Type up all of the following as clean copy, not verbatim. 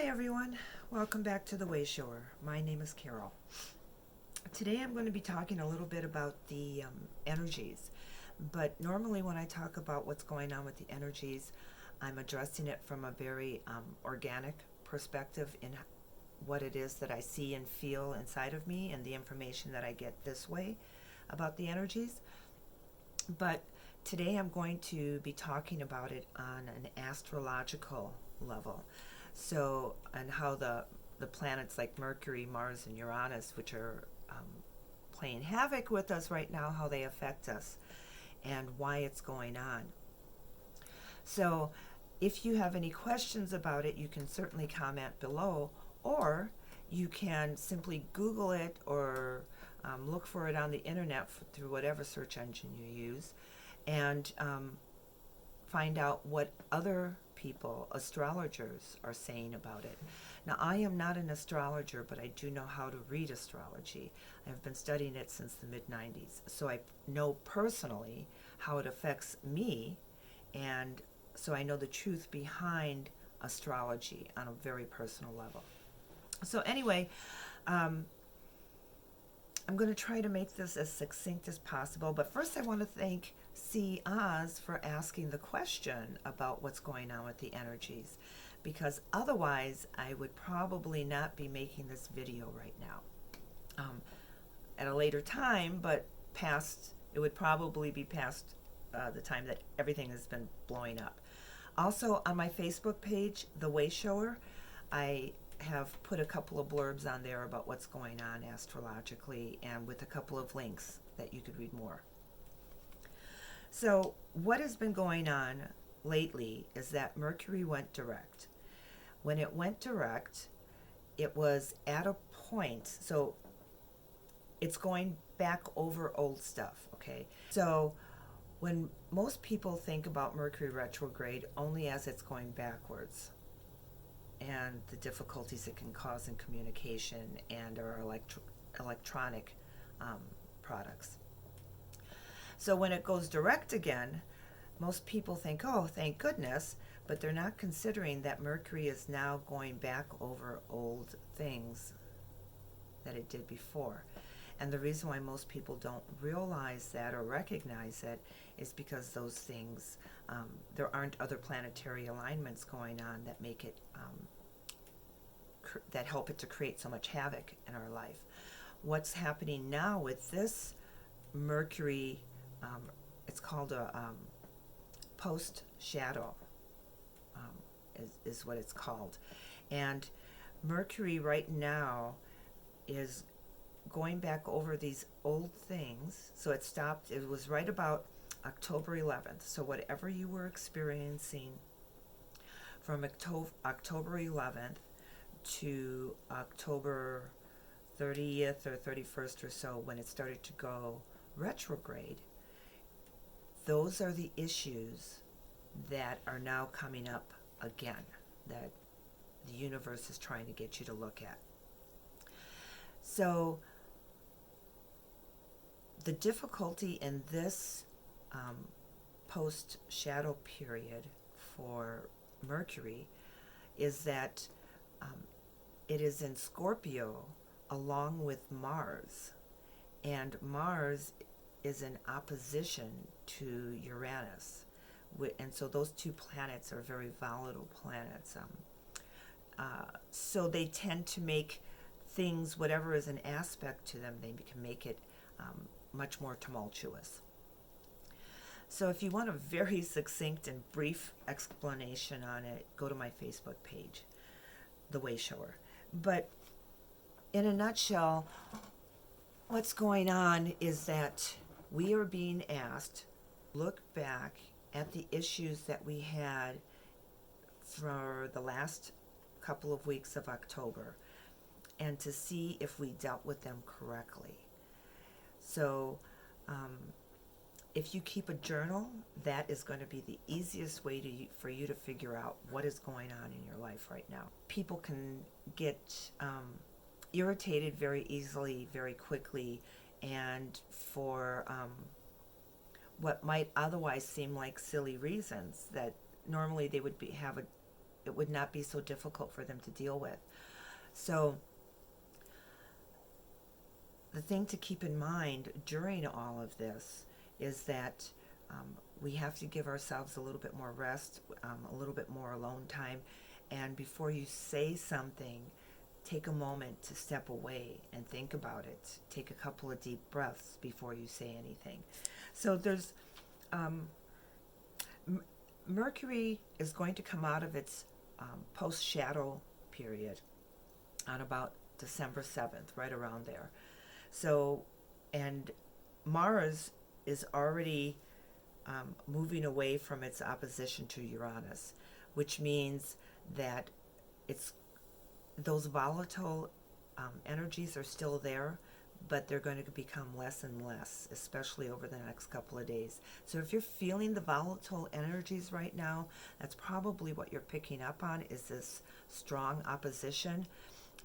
everyone, welcome back to The Wayshower. My name is Carol. Today I'm going to be talking a little bit about the energies, but normally when I talk about what's going on with the energies, I'm addressing it from a very organic perspective in what it is that I see and feel inside of me and the information that I get this way about the energies. But today I'm going to be talking about it on an astrological level. So, and how the planets like Mercury, Mars, and Uranus, which are playing havoc with us right now, how they affect us and why it's going on. So, if you have any questions about it, you can certainly comment below, or you can simply Google it or look for it on the internet through whatever search engine you use, and find out what other people, astrologers, are saying about it. Now, I am not an astrologer, but I do know how to read astrology. I've been studying it since the mid-90s, so I know personally how it affects me, and so I know the truth behind astrology on a very personal level. So anyway, I'm going to try to make this as succinct as possible, but first I want to thank C. Oz for asking the question about what's going on with the energies, because otherwise I would probably not be making this video right now. At a later time, but it would probably be past the time that everything has been blowing up. Also on my Facebook page, The Wayshower, I have put a couple of blurbs on there about what's going on astrologically, and with a couple of links that you could read more. So what has been going on lately is that Mercury went direct. When it went direct, it was at a point, so it's going back over old stuff, okay? So when most people think about Mercury retrograde only as it's going backwards, and the difficulties it can cause in communication and our electronic products. So when it goes direct again, most people think, oh, thank goodness, but they're not considering that Mercury is now going back over old things that it did before. And the reason why most people don't realize that or recognize it is because those things, there aren't other planetary alignments going on that make it, that help it to create so much havoc in our life. What's happening now with this Mercury, it's called a post-shadow, is what it's called. And Mercury right now is going back over these old things. So it stopped, it was right about October 11th. So whatever you were experiencing from October 11th to October 30th or 31st or so, when it started to go retrograde, those are the issues that are now coming up again, that the universe is trying to get you to look at. So the difficulty in this post-shadow period for Mercury is that it is in Scorpio along with Mars, and Mars is in opposition to Uranus, and so those two planets are very volatile planets. So they tend to make things, whatever is an aspect to them, they can make it much more tumultuous. So if you want a very succinct and brief explanation on it, go to my Facebook page, The Wayshower. But in a nutshell, what's going on is that we are being asked to look back at the issues that we had for the last couple of weeks of October and to see if we dealt with them correctly. So if you keep a journal, that is going to be the easiest way for you to figure out what is going on in your life right now. People can get irritated very easily, very quickly, and for what might otherwise seem like silly reasons that normally they would it would not be so difficult for them to deal with. So the thing to keep in mind during all of this is that we have to give ourselves a little bit more rest, a little bit more alone time, and before you say something, take a moment to step away and think about it. Take a couple of deep breaths before you say anything. So there's Mercury is going to come out of its post-shadow period on about December 7th, right around there. So, and Mars is already moving away from its opposition to Uranus, which means that it's those volatile energies are still there, but they're going to become less and less, especially over the next couple of days. So if you're feeling the volatile energies right now, that's probably what you're picking up on, is this strong opposition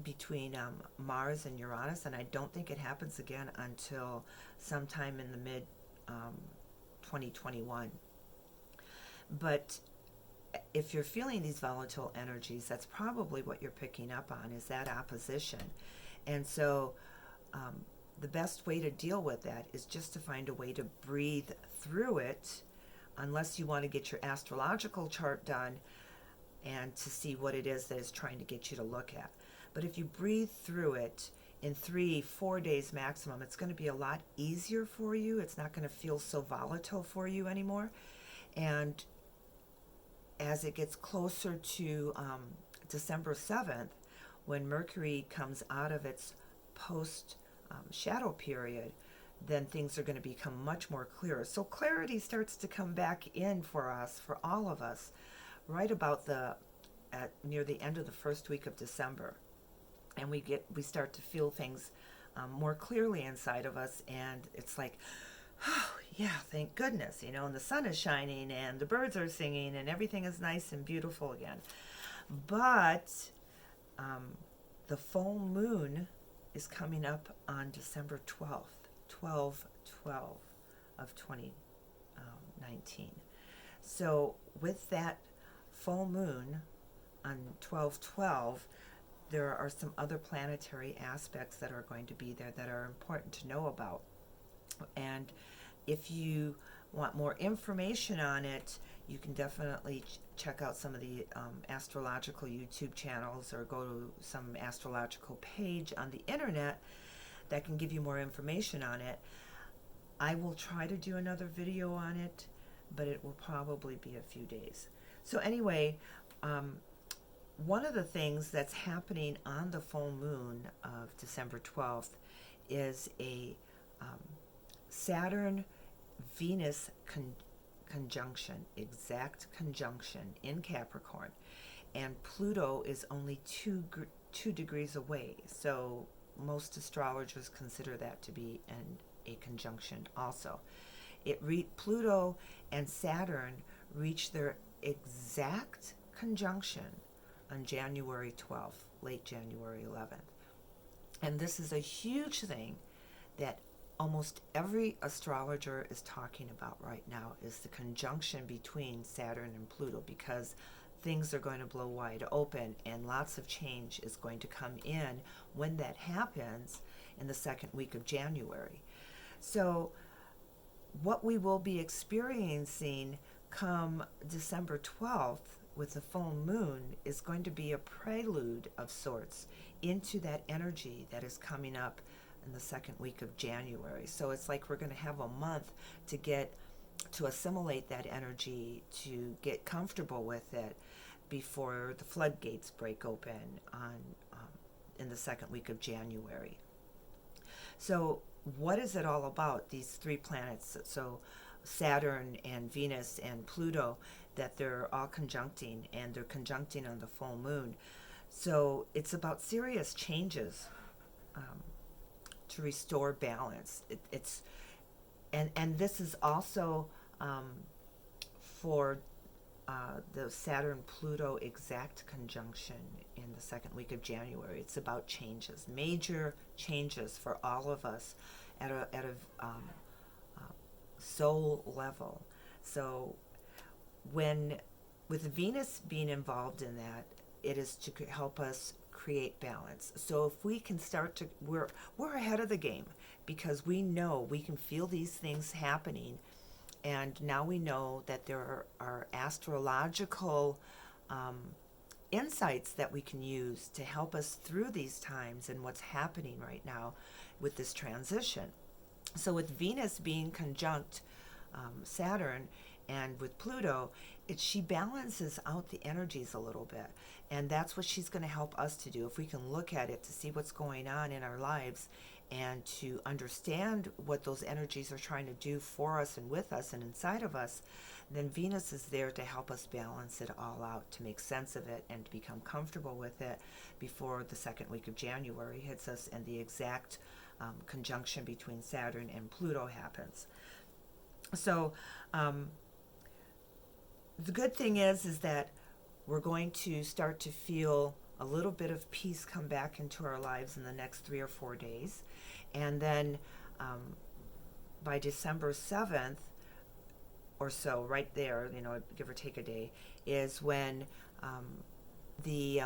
between Mars and Uranus, and I don't think it happens again until sometime in the mid 2021. But if you're feeling these volatile energies, that's probably what you're picking up on, is that opposition. And so the best way to deal with that is just to find a way to breathe through it, unless you want to get your astrological chart done and to see what it is that is trying to get you to look at. But if you breathe through it in 3-4 days maximum, it's going to be a lot easier for you. It's not going to feel so volatile for you anymore. And as it gets closer to December 7th, when Mercury comes out of its post-shadow period, then things are going to become much more clearer. So clarity starts to come back in for us, for all of us, right about near the end of the first week of December. And we start to feel things more clearly inside of us, and it's like, oh yeah, thank goodness, and the sun is shining and the birds are singing and everything is nice and beautiful again. But the full moon is coming up on December 12th, 12/12 of 2019. So with that full moon on 12/12, there are some other planetary aspects that are going to be there that are important to know about. And if you want more information on it, you can definitely check out some of the astrological YouTube channels, or go to some astrological page on the internet that can give you more information on it. I will try to do another video on it, but it will probably be a few days. So anyway, one of the things that's happening on the full moon of December 12th is a Saturn-Venus conjunction, exact conjunction in Capricorn, and Pluto is only 2 degrees away. So most astrologers consider that to be a conjunction also. Pluto and Saturn reach their exact conjunction on January 12th, late January 11th. And this is a huge thing that almost every astrologer is talking about right now, is the conjunction between Saturn and Pluto, because things are going to blow wide open and lots of change is going to come in when that happens in the second week of January. So what we will be experiencing come December 12th with the full moon is going to be a prelude of sorts into that energy that is coming up in the second week of January. So it's like we're going to have a month to assimilate that energy, to get comfortable with it before the floodgates break open in the second week of January. So what is it all about, these 3 planets? So Saturn and Venus and Pluto, that they're all conjuncting, and they're conjuncting on the full moon. So it's about serious changes to restore balance. And this is also for the Saturn-Pluto exact conjunction in the second week of January. It's about changes, major changes for all of us at a soul level. So when with Venus being involved in that, it is to help us create balance. So if we can start to, we're ahead of the game, because we know we can feel these things happening, and now we know that there are astrological insights that we can use to help us through these times and what's happening right now with this transition. So with Venus being conjunct Saturn, and with Pluto, she balances out the energies a little bit. And that's what she's going to help us to do. If we can look at it to see what's going on in our lives and to understand what those energies are trying to do for us and with us and inside of us, then Venus is there to help us balance it all out, to make sense of it and to become comfortable with it before the second week of January hits us and the exact conjunction between Saturn and Pluto happens. So the good thing is that we're going to start to feel a little bit of peace come back into our lives in the next 3 or 4 days. And then by December 7th or so, right there, give or take a day, is when the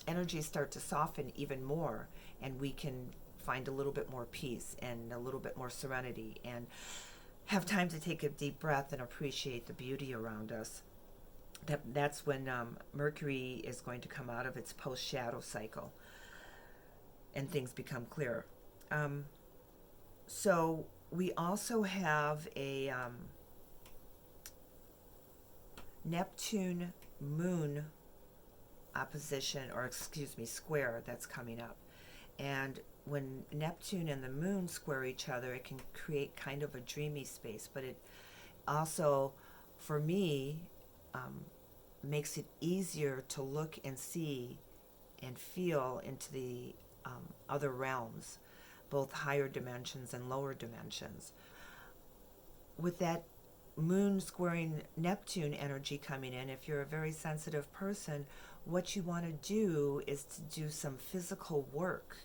energies start to soften even more, and we can find a little bit more peace and a little bit more serenity and have time to take a deep breath and appreciate the beauty around us. That's when Mercury is going to come out of its post-shadow cycle and things become clearer. So we also have a Neptune moon opposition, or square, that's coming up. And when Neptune and the moon square each other, it can create kind of a dreamy space, but it also, for me, makes it easier to look and see and feel into the other realms, both higher dimensions and lower dimensions. With that moon squaring Neptune energy coming in, if you're a very sensitive person, what you want to do is to do some physical work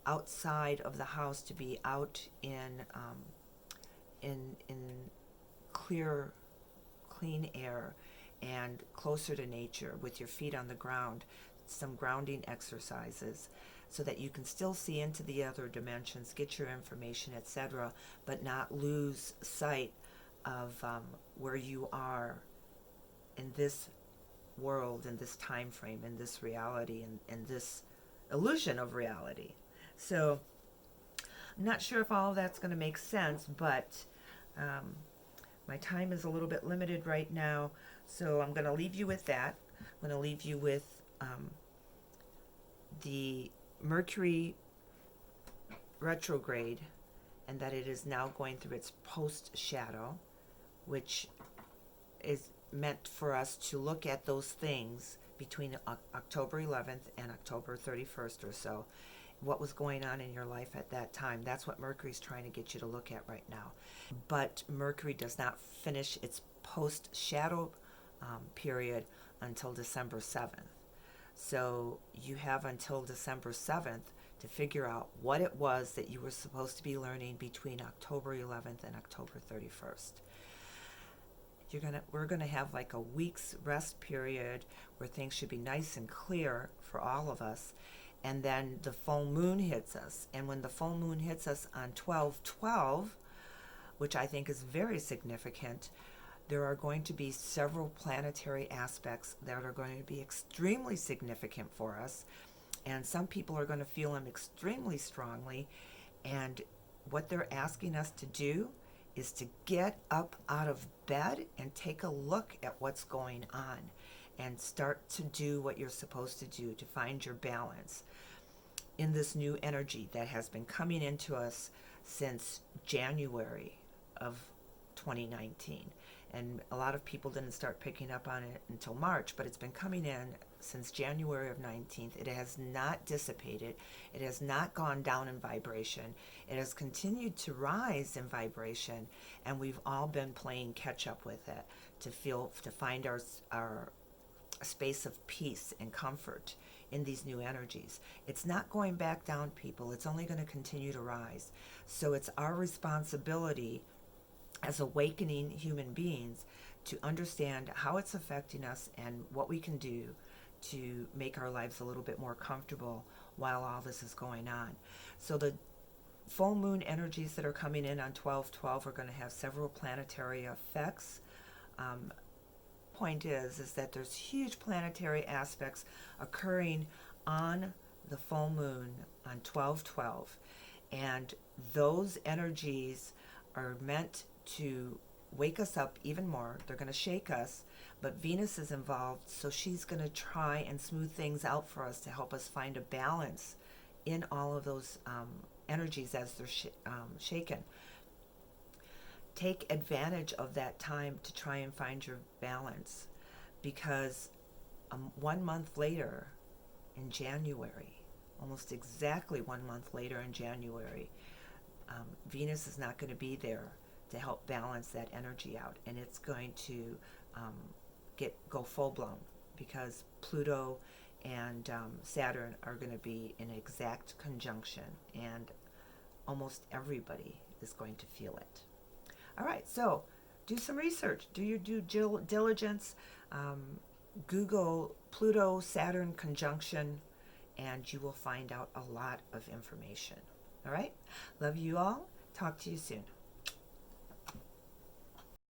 outside of the house, to be out in clear, clean air and closer to nature with your feet on the ground, some grounding exercises so that you can still see into the other dimensions, get your information, etc., but not lose sight of where you are in this world, in this time frame, in this reality, in this illusion of reality. So I'm not sure if all of that's going to make sense, but my time is a little bit limited right now, so I'm going to leave you with that. I'm going to leave you with the Mercury Retrograde, and that it is now going through its post-shadow, which is meant for us to look at those things between October 11th and October 31st or so, what was going on in your life at that time. That's what Mercury's trying to get you to look at right now. But Mercury does not finish its post-shadow period until December 7th. So you have until December 7th to figure out what it was that you were supposed to be learning between October 11th and October 31st. We're gonna have like a week's rest period where things should be nice and clear for all of us. And then the full moon hits us. And when the full moon hits us on 12/12, which I think is very significant, there are going to be several planetary aspects that are going to be extremely significant for us. And some people are going to feel them extremely strongly. And what they're asking us to do is to get up out of bed and take a look at what's going on and start to do what you're supposed to do to find your balance in this new energy that has been coming into us since January of 2019. And a lot of people didn't start picking up on it until March, but it's been coming in since January of 19th. It has not dissipated. It has not gone down in vibration. It has continued to rise in vibration, and we've all been playing catch up with it to find our space of peace and comfort in these new energies. It's not going back down, people. It's only going to continue to rise. So it's our responsibility as awakening human beings to understand how it's affecting us and what we can do to make our lives a little bit more comfortable while all this is going on. So the full moon energies that are coming in on 12/12 are going to have several planetary effects. Point is that there's huge planetary aspects occurring on the full moon on 12/12, and those energies are meant to wake us up even more. They're going to shake us, but Venus is involved, so she's going to try and smooth things out for us to help us find a balance in all of those energies as they're shaken. Take advantage of that time to try and find your balance, because 1 month later in January, almost exactly 1 month later in January, Venus is not going to be there to help balance that energy out, and it's going to go full-blown, because Pluto and Saturn are going to be in exact conjunction, and almost everybody is going to feel it. All right, so do some research, do your due diligence, Google Pluto Saturn conjunction, and you will find out a lot of information. All right, love you all. Talk to you soon.